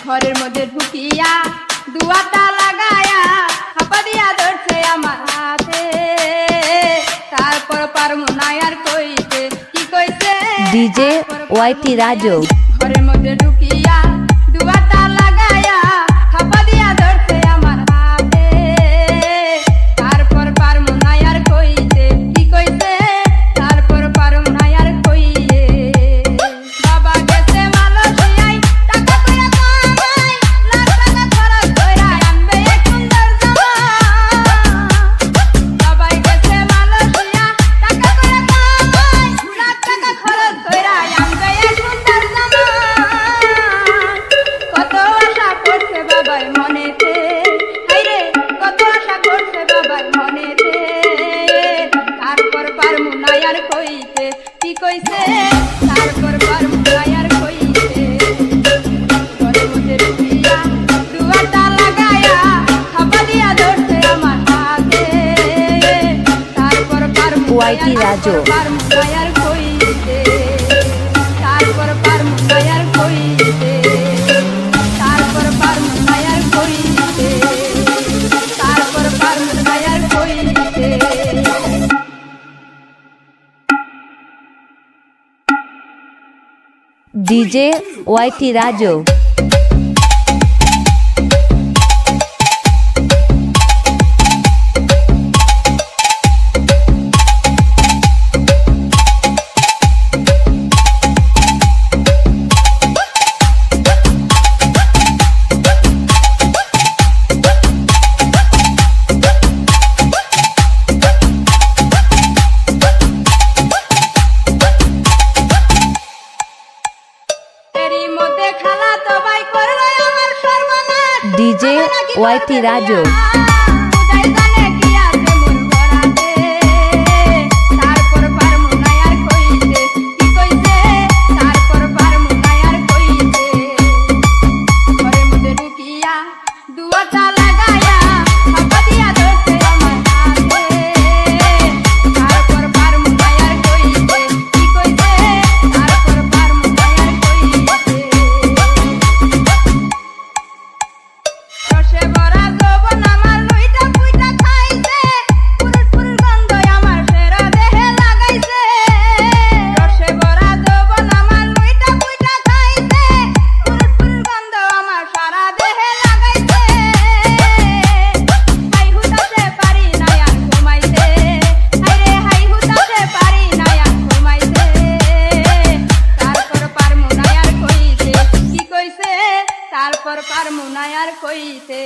ঘরের মধ্যে ঢুকিয়া দুয়াটা লাগায়া হাপা দিয়া ধরছে আমার হাতে, তারপর পারমু না আর কইতে। কি কইছে? ডিজে ওয়াইটি রাজু। ঘরের মধ্যে ঢুকিয়া দুয়াটা লাগায়া হাপা দিয়া ধরছে আমার হাতে, তারপর পারমু না আর কইতে। কি কইছে? তারপর পারমু না আর কইতে। বাবা গেছে মালয়েশিয়ায় টাকা কইরা কামাই, লাখ টাকা খরচ কইরা আনবে এক সুন্দর জামা। বাবা গেছে মালয়েশিয়া টাকা কইরা কামাই, লাখ টাকা খরচ কইরা আনবে এক সুন্দর জামা। কত আশা করছে বাবার মনেতে, হায়রে কত আশা করছে বাবার মনেতে, তারপর পারমু না আর কইতে। কি কইছে? তারপর পারমু না আর কইতে। ঘরের মধ্যে ঢুকিয়া দুয়াটা লাগায়া হাপা দিয়া ধরছে আমার হাতে, তারপর পারমু না ওয়াইটি রাজু। পারমু না আর কইতে। তারপর পারমু না আর কইতে। তারপর পারমু না আর কইতে। তারপর পারমু না আর কইতে। ডিজে ওয়াইটি রাজু। এরই মধ্যে খালা তো ভাই করলো আমার সর্বনাশ। ডিজে ওয়াইটি রাজু। বুঝাই জানে কি আছে মোর ঘরাতে, তারপর পারমু না আর কইতে। কি কইছে? তারপর পারমু না আর কইতে। ঘরের মধ্যে ঢুকিয়া দুয়াটা লাগায়া হাপা দিয়া ধরছে আমার হাতে, তারপর পারমু না আর কইতে। কি কইছে? তারপর পারমু না আর কইতে। রসে ভরা যৌবন আমার লইটা পুইটা খাইছে, পুরুষ পুরুষ গন্ধ আমার সেরা দেহে লাগাইছে। রসে ভরা যৌবন আমার লইটা পুইটা খাইছে, পুরুষ পুরুষ গন্ধ আমার সারা দেহে লাগাইছে। হাই হুতাতে পারি না আর ঘুমাইতে, হায়রে হাই হুতাতে পারি না আর ঘুমাইতে, তারপর পারমু না আর কইতে। কি কইছে? তারপর পারমু না আর কইতে।